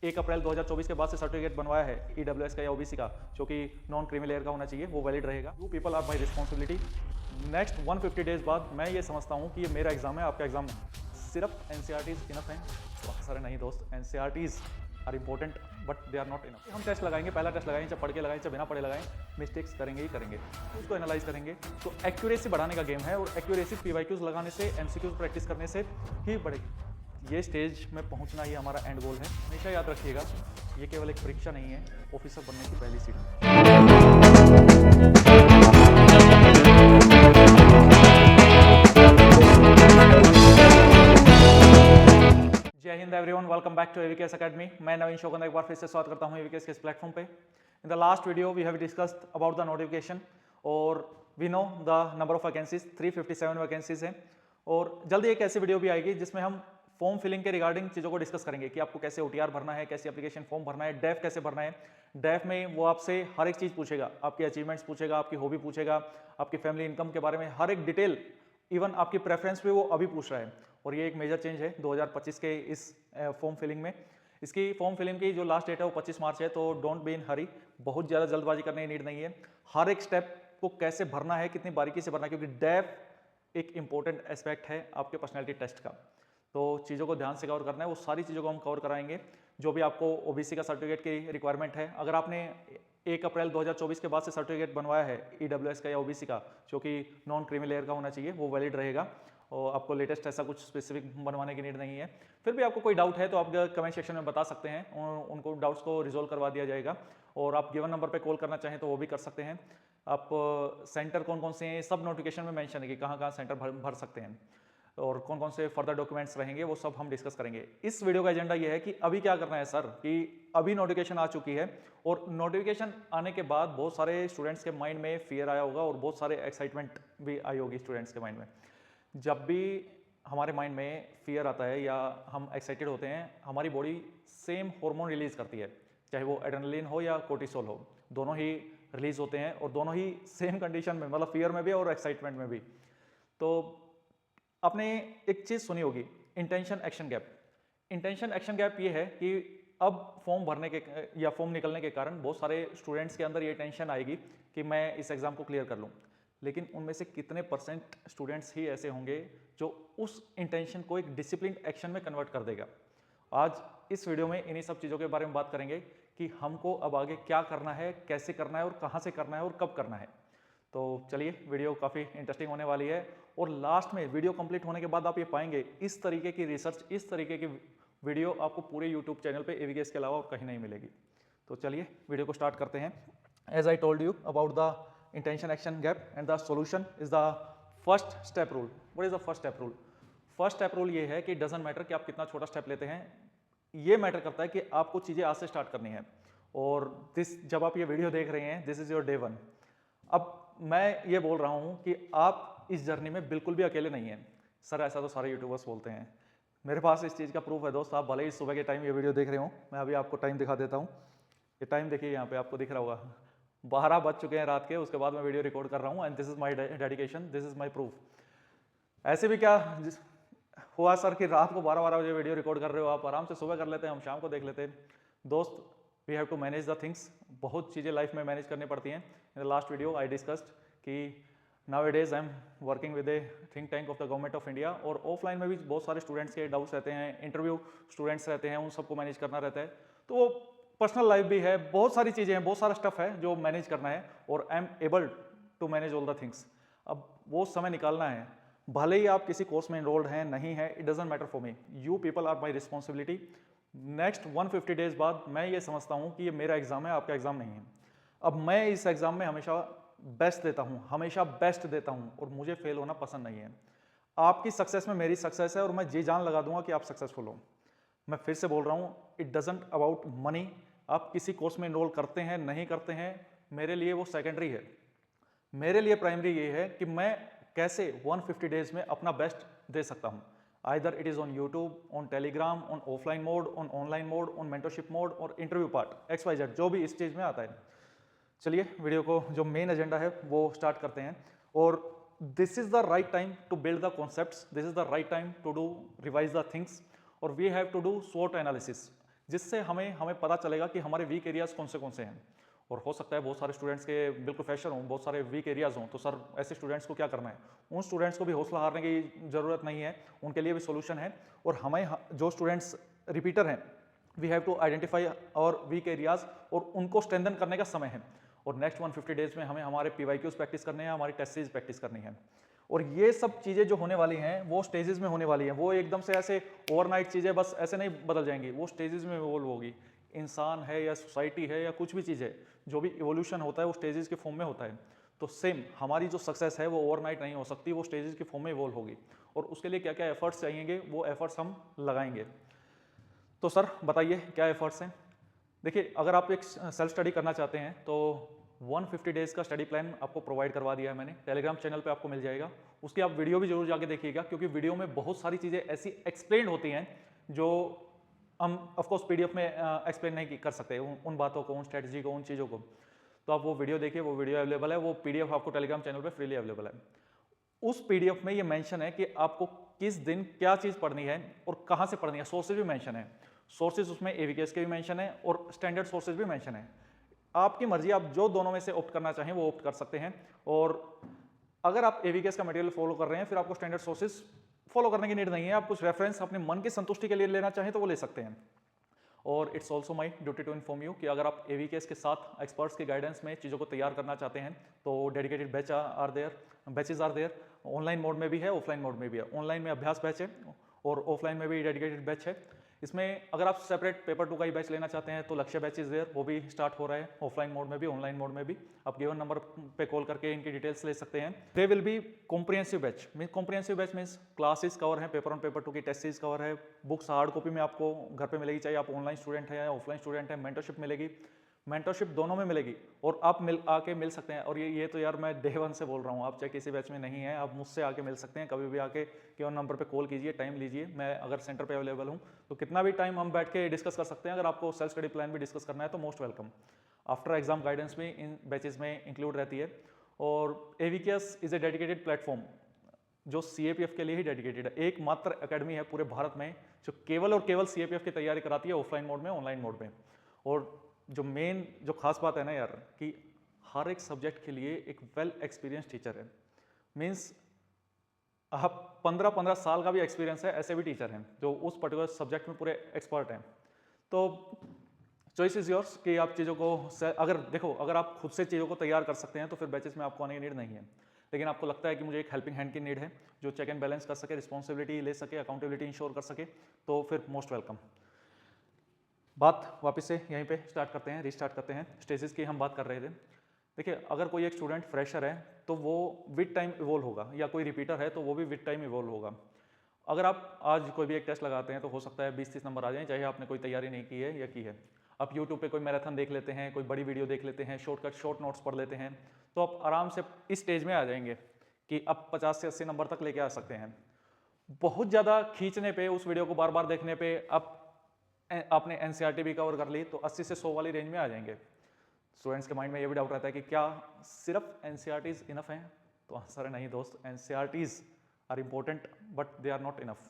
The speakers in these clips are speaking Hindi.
1 अप्रैल 2024 के बाद से सर्टिफिकेट बनवाया है EWS का या OBC का, जो कि नॉन क्रीमी लेयर का होना चाहिए, वो वैलिड रहेगा। You people are my responsibility. Next 150 days बाद मैं ये समझता हूँ कि ये मेरा एग्जाम है, आपका एग्जाम नहीं। सिर्फ NCERTs इनफ हैं? बहुत सारे नहीं दोस्त, NCERTs are important but they are not enough. हम टेस्ट लगाएंगे, पहला टेस्ट लगाएंगे, चाहे पढ़ के लगाएं चाहे बिना पढ़े लगाएं, मिस्टेक्स करेंगे ही करेंगे, उसको एनालाइज करेंगे। तो एक्यूरेसी बढ़ाने का गेम है, और एक्यूरेसी PYQs लगाने से, MCQs प्रैक्टिस करने से ही बढ़ेगी। ये स्टेज में पहुंचना ही हमारा एंड गोल है। हमेशा याद रखिएगा, ये केवल एक परीक्षा नहीं है, ऑफिसर बनने की पहली सीढ़ी। जय Hind everyone, welcome back to AVKS academy. मैं नवीन शोकंदा एक बार फिर से स्वागत करता हूं AVKS के इस प्लेटफॉर्म पे। In the last video we have discussed about the notification, और we know the number of vacancies 357 vacancies हैं। और जल्दी एक ऐसी वीडियो भी आएगी जिसमें हम फॉर्म फिलिंग के रिगार्डिंग चीज़ों को डिस्कस करेंगे कि आपको कैसे OTR भरना है, कैसे एप्लीकेशन फॉर्म भरना है, डेफ कैसे भरना है। डेफ में वो आपसे हर एक चीज़ पूछेगा, आपकी अचीवमेंट्स पूछेगा, आपकी हॉबी पूछेगा, आपकी फैमिली इनकम के बारे में हर एक डिटेल, इवन आपकी प्रेफरेंस पे वो अभी पूछ रहा है। और ये एक मेजर चेंज है 2025 के इस फॉर्म फिलिंग में। इसकी फॉर्म फिलिंग की जो लास्ट डेट है वो 25 मार्च है, तो डोंट बी इन हरी, बहुत ज़्यादा जल्दबाजी करने की नीड नहीं है। हर एक स्टेप को कैसे भरना है, कितनी बारीकी से भरना है, क्योंकि डेफ एक इंपॉर्टेंट एस्पेक्ट है आपके पर्सनैलिटी टेस्ट का। तो चीज़ों को ध्यान से कवर करना है, वो सारी चीज़ों को हम कवर कराएंगे। जो भी आपको OBC का सर्टिफिकेट की रिक्वायरमेंट है, अगर आपने 1 अप्रैल 2024 के बाद से सर्टिफिकेट बनवाया है EWS का या OBC का, जो कि नॉन क्रीमी लेयर का होना चाहिए, वो वैलिड रहेगा। और आपको लेटेस्ट ऐसा कुछ स्पेसिफिक बनवाने की नीड नहीं है। फिर भी आपको कोई डाउट है तो आप कमेंट सेक्शन में बता सकते हैं, उनको डाउट्स को रिजोल्व करवा दिया जाएगा। और आप गिवन नंबर पे कॉल करना चाहें तो वो भी कर सकते हैं। आप सेंटर कौन कौन से हैं सब नोटिफिकेशन में मेंशन है कि कहाँ कहाँ सेंटर भर सकते हैं, और कौन कौन से फर्दर डॉक्यूमेंट्स रहेंगे, वो सब हम डिस्कस करेंगे। इस वीडियो का एजेंडा ये है कि अभी क्या करना है सर, कि अभी नोटिफिकेशन आ चुकी है, और नोटिफिकेशन आने के बाद बहुत सारे स्टूडेंट्स के माइंड में फियर आया होगा, और बहुत सारे एक्साइटमेंट भी आई होगी स्टूडेंट्स के माइंड में। जब भी हमारे माइंड में फियर आता है या हम एक्साइटेड होते हैं, हमारी बॉडी सेम हार्मोन रिलीज करती है, चाहे वो एड्रेनलिन हो या कोर्टिसोल हो, दोनों ही रिलीज होते हैं, और दोनों ही सेम कंडीशन में, मतलब फियर में भी और एक्साइटमेंट में भी। तो आपने एक चीज़ सुनी होगी, intention action gap. Intention action gap ये है कि अब फॉर्म भरने के या फॉर्म निकलने के कारण बहुत सारे स्टूडेंट्स के अंदर ये टेंशन आएगी कि मैं इस एग्ज़ाम को क्लियर कर लूँ, लेकिन उनमें से कितने परसेंट स्टूडेंट्स ही ऐसे होंगे जो उस इंटेंशन को एक डिसिप्लिन एक्शन में कन्वर्ट कर देगा। आज इस वीडियो में इन्हीं सब चीज़ों के बारे में बात करेंगे कि हमको अब आगे क्या करना है, कैसे करना है, और कहाँ से करना है, और कब करना है। तो चलिए, वीडियो काफ़ी इंटरेस्टिंग होने वाली है, और लास्ट में वीडियो कंप्लीट होने के बाद आप ये पाएंगे इस तरीके की रिसर्च, इस तरीके की वीडियो आपको पूरे यूट्यूब चैनल पे AVKS के अलावा और कहीं नहीं मिलेगी। तो चलिए वीडियो को स्टार्ट करते हैं। As I told you about the intention action gap and the solution is the first step rule. What is the first step rule? First step rule ये है कि डजंट मैटर कि आप कितना छोटा स्टेप लेते हैं, ये मैटर करता है कि आपको चीज़ें आज से स्टार्ट करनी है। और जब आप ये वीडियो देख रहे हैं, दिस इज योर डे 1। अब मैं ये बोल रहा हूँ कि आप इस जर्नी में बिल्कुल भी अकेले नहीं हैं। सर ऐसा तो सारे यूट्यूबर्स बोलते हैं, मेरे पास इस चीज़ का प्रूफ है दोस्त। आप भले ही सुबह के टाइम ये वीडियो देख रहे हो, मैं अभी आपको टाइम दिखा देता हूँ। ये टाइम देखिए, यहाँ पे आपको दिख रहा होगा, 12 बज चुके हैं रात के, उसके बाद मैं वीडियो रिकॉर्ड कर रहा हूँ, and this is my dedication, this is my proof. ऐसे भी क्या हुआ सर कि रात को 12-12 बजे वीडियो रिकॉर्ड कर रहे हो? आप आराम से सुबह कर लेते हैं, हम शाम को देख लेते हैं। दोस्त, we have to manage the things. बहुत चीज़ें लाइफ में मैनेज करनी पड़ती हैं। In the last video I discussed कि nowadays I am working with a think tank of the government of India, और ऑफलाइन में भी बहुत सारे स्टूडेंट्स के डाउट्स रहते हैं, इंटरव्यू स्टूडेंट्स रहते हैं, उन सबको मैनेज करना रहता है। तो वो पर्सनल लाइफ भी है, बहुत सारी चीज़ें हैं, बहुत सारा स्टफ है जो मैनेज करना है, और I am able to manage all the things. अब वो समय निकालना है, भले ही आप किसी कोर्स में इनरोल्ड हैं नहीं है, it doesn't matter for me, you people are my responsibility. Next 150 days बाद मैं ये समझता हूँ कि ये मेरा एग्जाम है, आपका एग्जाम नहीं है। अब मैं इस एग्जाम में हमेशा बेस्ट देता हूँ, हमेशा बेस्ट देता हूँ, और मुझे फेल होना पसंद नहीं है। आपकी सक्सेस में मेरी सक्सेस है, और मैं जी जान लगा दूंगा कि आप सक्सेसफुल हो। मैं फिर से बोल रहा हूँ, इट डजंट अबाउट मनी। आप किसी कोर्स में इनरोल करते हैं नहीं करते हैं, मेरे लिए वो सेकेंडरी है। मेरे लिए प्राइमरी ये है कि मैं कैसे 150 डेज में अपना बेस्ट दे सकता हूँ। Either it is on YouTube, on Telegram, on offline mode, on online mode, on mentorship mode, और इंटरव्यू पार्ट, XYZ जो भी इस चीज़ में आता है। चलिए वीडियो को, जो मेन एजेंडा है वो स्टार्ट करते हैं। और this is the right time to build the concepts, this is the right time to do revise the things, और वी हैव टू डू स्वॉट एनालिसिस। जिससे हमें पता चलेगा कि हमारे वीक एरियाज कौन से हैं। और हो सकता है बहुत सारे स्टूडेंट्स के बिल्कुल फ्रेशर हों, बहुत सारे वीक एरियाज हों, तो सर ऐसे स्टूडेंट्स को क्या करना है? उन स्टूडेंट्स को भी हौसला हारने की ज़रूरत नहीं है, उनके लिए भी सोल्यूशन है। और हमें जो स्टूडेंट्स रिपीटर हैं, वी हैव टू आइडेंटिफाई और वीक एरियाज और उनको स्ट्रेंथन करने का समय है। और नेक्स्ट 150 डेज में हमें हमारे PYQs प्रैक्टिस करने हैं, हमारी टेस्ट सीरीज प्रैक्टिस करनी है। और ये सब चीज़ें जो होने वाली हैं वो स्टेजेस में होने वाली हैं, वो एकदम से ऐसे ओवरनाइट चीज़ें बस ऐसे नहीं बदल जाएंगी, वो स्टेजेस में इवॉल्व होगी। इंसान है या सोसाइटी है या कुछ भी चीज़ है, जो भी इवोल्यूशन होता है वो स्टेजेस के फॉर्म में होता है। तो सेम हमारी जो सक्सेस है वो ओवरनाइट नहीं हो सकती, वो स्टेजेस के फॉर्म में इवॉल्व होगी। और उसके लिए क्या क्या एफर्ट्स चाहिएंगे, वो एफर्ट्स हम लगाएंगे। तो सर बताइए क्या एफर्ट्स हैं? देखिए, अगर आप एक सेल्फ स्टडी करना चाहते हैं तो 150 डेज का स्टडी प्लान आपको प्रोवाइड करवा दिया है मैंने, टेलीग्राम चैनल पे आपको मिल जाएगा। उसकी आप वीडियो भी जरूर जाके देखिएगा, क्योंकि वीडियो में बहुत सारी चीज़ें ऐसी एक्सप्लेन होती हैं जो हम ऑफकोर्स PDF में एक्सप्लेन नहीं कर सकते, उन बातों को, उन स्ट्रेटजी को, उन चीज़ों को। तो आप वो वीडियो देखिए, वो वीडियो अवेलेबल है, वो PDF आपको टेलीग्राम चैनल पर फ्रीली अवेलेबल है। उस PDF में ये मेंशन है कि आपको किस दिन क्या चीज़ पढ़नी है और कहाँ से पढ़नी है। सोर्सेज भी मेंशन है, सोर्सेज उसमें AVKS के भी मेंशन है और स्टैंडर्ड सोर्सेज भी मेंशन है। आपकी मर्जी, आप जो दोनों में से ऑप्ट करना चाहें वो ऑप्ट कर सकते हैं। और अगर आप AVKS का मटेरियल फॉलो कर रहे हैं, फिर आपको स्टैंडर्ड सोर्सेज फॉलो करने की नीड नहीं है। आप कुछ रेफरेंस अपने मन की संतुष्टि के लिए लेना चाहें तो वो ले सकते हैं। और it's also my duty to inform you कि अगर आप AVKS के साथ एक्सपर्ट्स के गाइडेंस में चीज़ों को तैयार करना चाहते हैं तो dedicated batches are there. Online mode में भी है, ऑफलाइन मोड में भी है। ऑनलाइन में अभ्यास बैच है और ऑफलाइन में भी डेडिकेटेड बैच है। इसमें अगर आप सेपरेट पेपर 2 का ही बैच लेना चाहते हैं तो लक्ष्य बैच इज देयर, वो भी स्टार्ट हो रहा है ऑफलाइन मोड में भी, ऑनलाइन मोड में भी। आप गिवन नंबर पे कॉल करके इनकी डिटेल्स ले सकते हैं। They will be comprehensive batch. Comprehensive batch means classes cover है, पेपर 1 पेपर 2 की टेस्ट सीरीज कवर है, बुक्स हार्ड कॉपी में आपको घर पे मिलेगी, चाहे आप ऑनलाइन स्टूडेंट है या ऑफलाइन स्टूडेंट है। मेंटरशिप मिलेगी, मेंटरशिप दोनों में मिलेगी और आप आके मिल सकते हैं। और ये तो यार मैं डे 1 से बोल रहा हूँ, आप चाहे किसी बैच में नहीं है, आप मुझसे आके मिल सकते हैं। कभी भी आके केवल नंबर पे कॉल कीजिए, टाइम लीजिए, मैं अगर सेंटर पे अवेलेबल हूँ तो कितना भी टाइम हम बैठ के डिस्कस कर सकते हैं। अगर आपको सेल्फ स्टडी प्लान भी डिस्कस करना है तो most welcome. After exam guidance भी इन बैचेज में इंक्लूड रहती है। और AVKS is a dedicated platform जो CAPF के लिए ही डेडिकेटेड है। एकमात्र एकेडमी है पूरे भारत में जो केवल और केवल CAPF की तैयारी कराती है, ऑफलाइन मोड में, ऑनलाइन मोड में। और जो खास बात है ना यार, कि हर एक सब्जेक्ट के लिए एक वेल एक्सपीरियंस टीचर है। मीन्स आप 15-15 साल का भी एक्सपीरियंस है, ऐसे भी टीचर हैं जो उस पर्टिकुलर सब्जेक्ट में पूरे एक्सपर्ट हैं। तो चॉइस इज योर्स कि आप चीज़ों को अगर आप खुद से चीज़ों को तैयार कर सकते हैं तो फिर बैचेस में आपको आने की नीड नहीं है। लेकिन आपको लगता है कि मुझे एक हेल्पिंग हैंड की नीड है जो चेक एंड बैलेंस कर सके, रिस्पॉन्सिबिलिटी ले सके, अकाउंटेबिलिटी इंश्योर कर सके, तो फिर मोस्ट वेलकम। बात वापस से यहीं पे स्टार्ट करते हैं, रीस्टार्ट करते हैं। स्टेजेस की हम बात कर रहे थे। देखिए, अगर कोई एक स्टूडेंट फ्रेशर है तो वो विद टाइम इवॉल्व होगा, या कोई रिपीटर है तो वो भी विद टाइम इवॉल्व होगा। अगर आप आज कोई भी एक टेस्ट लगाते हैं तो हो सकता है 20-30 नंबर आ जाएं, चाहे आपने कोई तैयारी नहीं की है या की है। आप यूट्यूब पे कोई मैराथन देख लेते हैं, कोई बड़ी वीडियो देख लेते हैं, शॉर्ट नोट्स पढ़ लेते हैं, तो आप आराम से इस स्टेज में आ जाएंगे कि अब 50 से 80 नंबर तक लेके आ सकते हैं। बहुत ज़्यादा खींचने पे, उस वीडियो को बार बार देखने पे आपने NCERT भी कवर कर ली तो 80 से 100 वाली रेंज में आ जाएंगे। स्टूडेंट्स के माइंड में ये भी डाउट रहता है कि क्या सिर्फ NCERTs इनफ हैं? तो आंसर है नहीं दोस्त, NCERTs are important but they are not enough.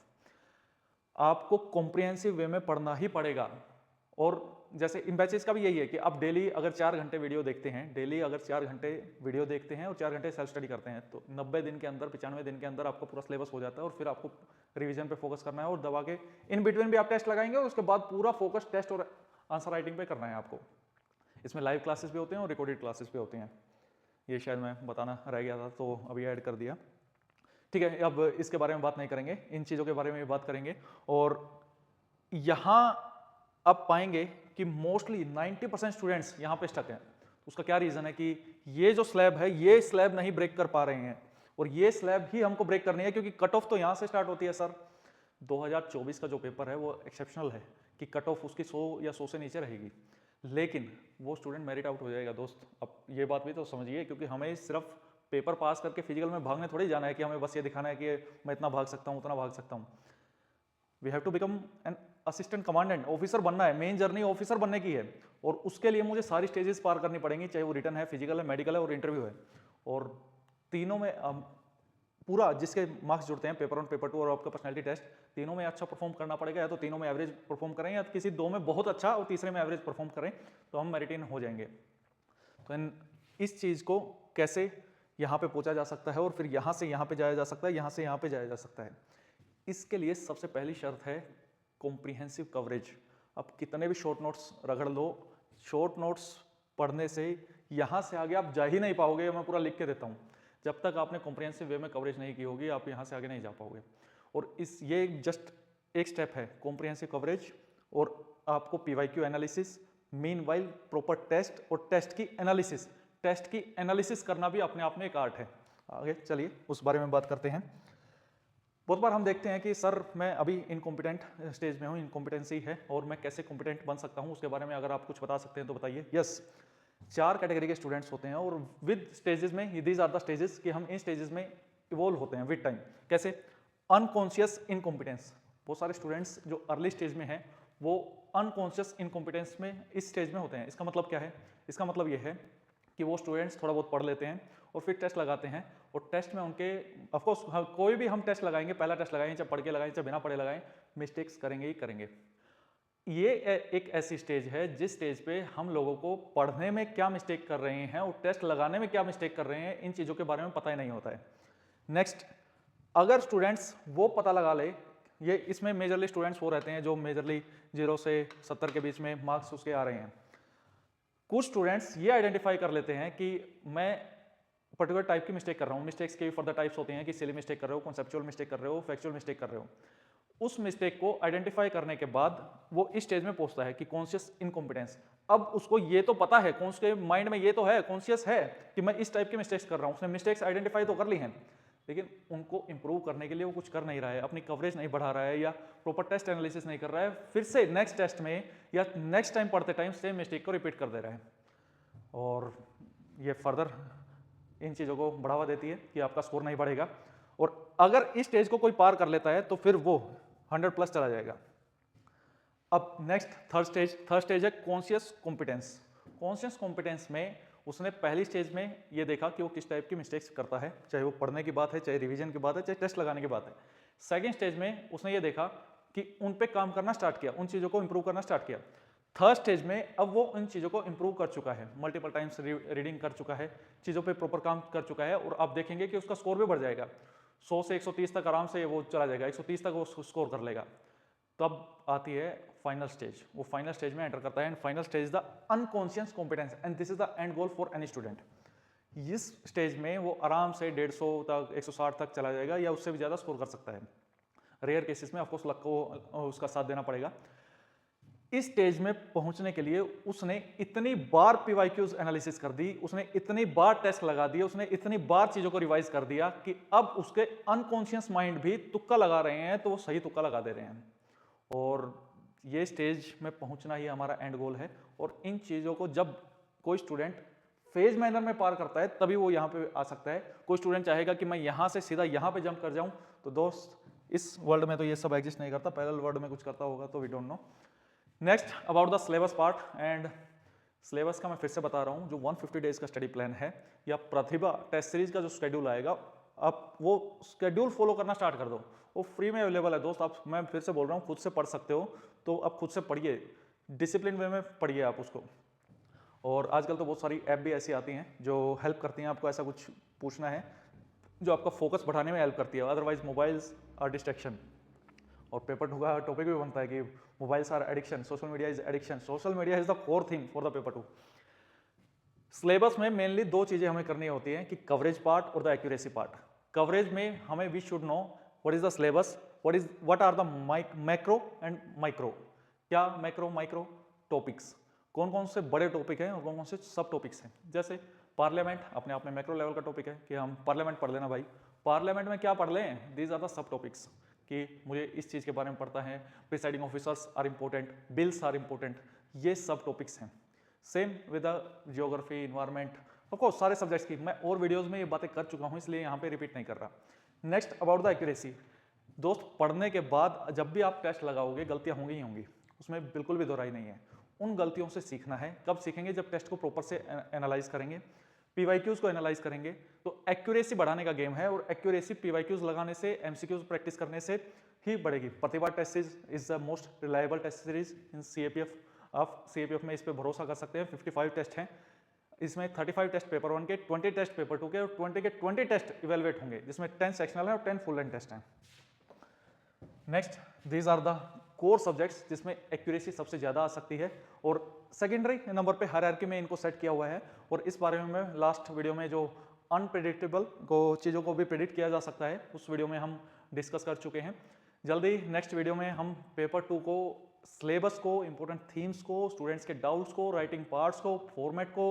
आपको कॉम्प्रिहेंसिव वे में पढ़ना ही पड़ेगा। और जैसे इन बैचेस का भी यही है कि आप डेली अगर 4 घंटे वीडियो देखते हैं, डेली अगर 4 घंटे वीडियो देखते हैं और 4 घंटे सेल्फ स्टडी करते हैं तो 90 दिन के अंदर, 95 दिन के अंदर आपका पूरा सिलेबस हो जाता है। और फिर आपको रिवीजन पे फोकस करना है और दबा के इन बिटवीन भी आप टेस्ट लगाएंगे और उसके बाद पूरा फोकस टेस्ट और आंसर राइटिंग पे करना है आपको। इसमें लाइव क्लासेस भी होते हैं और रिकॉर्डेड क्लासेस भी होते हैं। ये शायद मैं बताना रह गया था तो अभी ऐड कर दिया। ठीक है, अब इसके बारे में बात नहीं करेंगे, इन चीज़ों के बारे में भी बात करेंगे। और यहाँ आप पाएंगे कि मोस्टली 90% स्टूडेंट्स यहाँ पे स्टक हैं। उसका क्या रीज़न है कि ये जो स्लैब है, ये स्लैब नहीं ब्रेक कर पा रहे हैं और ये स्लैब ही हमको ब्रेक करनी है, क्योंकि कट ऑफ तो यहाँ से स्टार्ट होती है। सर 2024 का जो पेपर है वो एक्सेप्शनल है कि कट ऑफ उसकी 100 या 100 से नीचे रहेगी, लेकिन वो स्टूडेंट मेरिट आउट हो जाएगा दोस्त। अब ये बात भी तो समझिए, क्योंकि हमें सिर्फ पेपर पास करके फिजिकल में भागने थोड़ी जाना है कि हमें बस ये दिखाना है कि मैं इतना भाग सकता हूँ, उतना भाग सकता हूँ। We have to become an assistant commandant, officer बनना है। मेन जर्नी ऑफिसर बनने की है और उसके लिए मुझे सारी स्टेजेस पार करनी पड़ेंगी, चाहे वो रिटर्न है, फिजिकल है, मेडिकल है और इंटरव्यू है। और तीनों में पूरा जिसके मार्क्स जुड़ते हैं पेपर 1, पेपर 2 और आपका पर्सनैलिटी टेस्ट, तीनों में अच्छा परफॉर्म करना पड़ेगा। या तो तीनों में एवरेज परफॉर्म करें या किसी 2 में बहुत अच्छा और तीसरे में एवरेज परफॉर्म करें तो हम मेरिट इन हो जाएंगे। तो इस चीज़ को कैसे यहाँ पे पहुँचा जा सकता है और फिर यहाँ से यहाँ पे जाया जा सकता है, यहाँ से यहाँ पे जाया जा सकता है, इसके लिए सबसे पहली शर्त है कॉम्प्रिहेंसिव कवरेज। अब कितने भी शॉर्ट नोट्स रगड़ लो, शॉर्ट नोट्स पढ़ने से यहाँ से आगे आप जा ही नहीं पाओगे। मैं पूरा लिख के देता हूँ, जब तक आपने कॉम्प्रिहेंसिव वे में कवरेज नहीं की होगी आप यहाँ से आगे नहीं जा पाओगे। और ये जस्ट एक स्टेप है कॉम्प्रिहेंसिव कवरेज और आपको PYQ analysis, meanwhile proper test और टेस्ट की एनालिसिस। टेस्ट की एनालिसिस करना भी अपने आप में एक आर्ट है। आगे चलिए उस बारे में बात करते हैं। बहुत बार हम देखते हैं कि सर मैं अभी इनकॉम्पिटेंट स्टेज में हूँ, इनकॉम्पिटेंसी है और मैं कैसे कॉम्पिटेंट बन सकता हूँ, उसके बारे में अगर आप कुछ बता सकते हैं तो बताइए। यस, 4 कैटेगरी के स्टूडेंट्स होते हैं और विद स्टेजेस में, दीज आर द स्टेजेस कि हम इन स्टेजेस में इवॉल्व होते हैं विद टाइम। कैसे? Unconscious incompetence. बहुत सारे स्टूडेंट्स जो अर्ली स्टेज में हैं वो अनकॉन्शियस इनकॉम्पिटेंस में इस स्टेज में होते हैं। इसका मतलब क्या है? इसका मतलब ये है कि वो स्टूडेंट्स थोड़ा बहुत पढ़ लेते हैं और फिर टेस्ट लगाते हैं और टेस्ट में उनके ऑफकोर्स कोई भी हम टेस्ट लगाएंगे, पहला टेस्ट लगाएंगे चाहे पढ़ के लगाएं चाहे बिना पढ़े लगाएं, मिस्टेक्स करेंगे ही करेंगे। ये एक ऐसी स्टेज है जिस स्टेज पे हम लोगों को पढ़ने में क्या मिस्टेक कर रहे हैं और टेस्ट लगाने में क्या मिस्टेक कर रहे हैं, इन चीज़ों के बारे में पता ही नहीं होता है। नेक्स्ट, अगर स्टूडेंट्स वो पता लगा ले, ये इसमें मेजरली स्टूडेंट्स वो रहते हैं जो मेजरली 0 से 70 के बीच में मार्क्स उसके आ रहे हैं। कुछ स्टूडेंट्स ये आइडेंटिफाई कर लेते हैं कि मैं पर्टिकुलर टाइप की मिस्टेक कर रहा हूँ। मिस्टेक्स के फर्दर टाइप्स होते हैं कि सिली मिस्टेक कर रहे हो, कॉन्सेप्चुअल मिस्टेक कर रहे हो, फैक्चुअल मिस्टेक कर रहे हो। उस मिस्टेक को आइडेंटिफाई करने के बाद वो इस स्टेज में पहुंचता है कि कॉन्शियस इनकॉम्पिटेंस। अब उसको ये तो पता है, उसके माइंड में ये तो है, कॉन्शियस है कि मैं इस टाइप की मिस्टेक्स कर रहा हूँ, उसने मिस्टेक्स आइडेंटिफाई तो कर ली हैं, लेकिन उनको इंप्रूव करने के लिए वो कुछ कर नहीं रहा है, अपनी कवरेज नहीं बढ़ा रहा है या प्रॉपर टेस्ट एनालिसिस नहीं कर रहा है, फिर से नेक्स्ट टेस्ट में या नेक्स्ट टाइम पढ़ते टाइम सेम मिस्टेक को रिपीट कर दे रहा है। और ये फर्दर इन चीज़ों को बढ़ावा देती है कि आपका स्कोर नहीं बढ़ेगा। और अगर इस स्टेज को कोई पार कर लेता है तो फिर वो 100+ चला जाएगा। अब नेक्स्ट थर्ड स्टेज है कॉन्शियस कॉम्पिटेंस। कॉन्शियस कॉम्पिटेंस में उसने पहली स्टेज में ये देखा कि वो किस टाइप की मिस्टेक्स करता है, चाहे वो पढ़ने की बात है, चाहे रिवीजन की बात है, चाहे टेस्ट लगाने की बात है। सेकेंड स्टेज में उसने ये देखा कि उन पे काम करना स्टार्ट किया, उन चीज़ों को इंप्रूव करना स्टार्ट किया। थर्ड स्टेज में अब वो इन चीज़ों को इंप्रूव कर चुका है, मल्टीपल टाइम्स रीडिंग कर चुका है, चीज़ों पे प्रॉपर काम कर चुका है और आप देखेंगे कि उसका स्कोर भी बढ़ जाएगा। 100 से 130 तक आराम से वो चला जाएगा, 130 तक वो स्कोर कर लेगा। तब आती है फाइनल स्टेज, वो फाइनल स्टेज में एंटर करता है and final stage is the unconscious competence and this is the end goal for any student. इस स्टेज में वो आराम से 150 तक 160 तक चला जाएगा या उससे भी ज़्यादा स्कोर कर सकता है। रेयर केसेस में ऑफकोर्स लक को उसका साथ देना पड़ेगा। इस स्टेज में पहुंचने के लिए उसने इतनी बार पीवाईक्यूज एनालिसिस कर दी, उसने इतनी बार टेस्ट लगा दिए, उसने इतनी बार चीजों को रिवाइज कर दिया कि अब उसके अनकॉन्शियस माइंड भी तुक्का लगा रहे हैं तो वो सही तुक्का लगा दे रहे हैं। और ये स्टेज में पहुंचना ही हमारा एंड गोल है। और इन चीजों को जब कोई स्टूडेंट फेज मैनर में पार करता है तभी वो यहाँ पे आ सकता है। कोई स्टूडेंट चाहेगा कि मैं यहाँ से सीधा यहाँ पे जंप कर जाऊँ, तो दोस्त इस वर्ल्ड में तो ये सब एग्जिस्ट नहीं करता, पैरेलल वर्ल्ड में कुछ करता होगा तो we don't know. Next about the syllabus part, and syllabus का मैं फिर से बता रहा हूँ, जो 150 डेज का स्टडी प्लान है या प्रतिभा टेस्ट सीरीज का जो शेड्यूल आएगा, आप वो शेड्यूल फॉलो करना स्टार्ट कर दो, वो फ्री में अवेलेबल है दोस्त। आप, मैं फिर से बोल रहा हूँ, खुद से पढ़ सकते हो, तो आप खुद से पढ़िए, डिसिप्लिन वे में पढ़िए आप उसको। और आजकल तो बहुत सारी ऐप भी ऐसी आती हैं जो हेल्प करती हैं, आपको ऐसा कुछ पूछना है जो आपका फोकस बढ़ाने में हेल्प करती है। Otherwise mobiles are distraction. और पेपर टू का टॉपिक भी बनता है कि mobiles are addiction, social media is addiction, social media is the core thing for the paper 2। Syllabus में मेनली 2 चीजें हमें करनी होती हैं कि कवरेज पार्ट और द एक्यूरेसी पार्ट। कवरेज में हमें we should know what is the syllabus, what are the macro and micro. क्या मैक्रो माइक्रो टॉपिक्स, कौन कौन से बड़े टॉपिक हैं और कौन कौन से सब टॉपिक्स हैं। जैसे पार्लियामेंट अपने आप में मैक्रो लेवल का टॉपिक है कि हम पार्लियामेंट पढ़ लेना भाई, पार्लियामेंट में क्या पढ़ लें, these are the sub topics कि मुझे इस चीज़ के बारे में पढ़ता है, presiding officers are important, bills are important, ये सब टॉपिक्स हैं। Same with the geography, environment, of course सारे सब्जेक्ट्स की मैं और वीडियोस में ये बातें कर चुका हूँ, इसलिए यहाँ पे रिपीट नहीं कर रहा। Next about the accuracy. दोस्त, पढ़ने के बाद जब भी आप टेस्ट लगाओगे गलतियाँ होंगी ही होंगी, उसमें बिल्कुल भी दोहराई नहीं है। उन गलतियों से सीखना है। कब सीखेंगे? जब टेस्ट को प्रॉपर से एनालाइज करेंगे, PYQs को एनालाइज करेंगे। तो एक्यूरेसी बढ़ाने का गेम है और एक्यूरेसी PYQs लगाने से, MCQs प्रैक्टिस करने से ही बढ़ेगी। Pratibha test is the most reliable test series in CAPF। आप CAPF में इस पर भरोसा कर सकते हैं। 55 टेस्ट हैं, इसमें 35 टेस्ट पेपर 1 के, 20 टेस्ट पेपर 2 के और 20 के 20 टेस्ट इवेलुएट होंगे, जिसमें 10 सेक्शनल हैं और 10 फुल लेंथ टेस्ट हैं। Next, these are the core subjects जिसमें एक्यूरेसी सबसे ज़्यादा आ सकती है और सेकेंडरी नंबर पे हायरार्की में इनको सेट किया हुआ है। और इस बारे में मैं लास्ट वीडियो में जो अनप्रेडिक्टेबल को चीज़ों को भी प्रेडिक्ट किया जा सकता है, उस वीडियो में हम डिस्कस कर चुके हैं। जल्दी नेक्स्ट वीडियो में हम पेपर 2 को, सिलेबस को, इंपॉर्टेंट थीम्स को, स्टूडेंट्स के डाउट्स को, राइटिंग पार्ट्स को, फॉर्मेट को,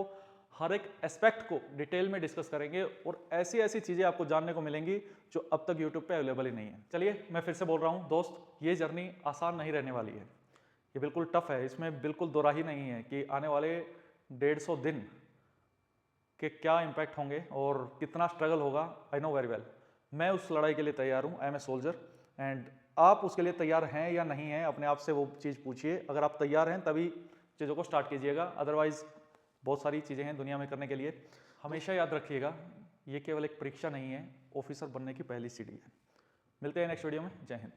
हर एक एस्पेक्ट को डिटेल में डिस्कस करेंगे और ऐसी ऐसी चीज़ें आपको जानने को मिलेंगी जो अब तक यूट्यूब पे अवेलेबल ही नहीं है। चलिए मैं फिर से बोल रहा हूँ दोस्त, ये जर्नी आसान नहीं रहने वाली है, ये बिल्कुल टफ है, इसमें बिल्कुल दो राही नहीं है कि आने वाले 150 दिन के क्या इम्पैक्ट होंगे और कितना स्ट्रगल होगा। आई नो वेरी वेल, मैं उस लड़ाई के लिए तैयार हूँ। I am a soldier and आप उसके लिए तैयार हैं या नहीं हैं, अपने आप से वो चीज़ पूछिए। अगर आप तैयार हैं तभी चीज़ों को स्टार्ट कीजिएगा, अदरवाइज बहुत सारी चीज़ें हैं दुनिया में करने के लिए। हमेशा याद रखिएगा, ये केवल एक परीक्षा नहीं है, ऑफिसर बनने की पहली सीढ़ी है। मिलते हैं नेक्स्ट वीडियो में। जय हिंद।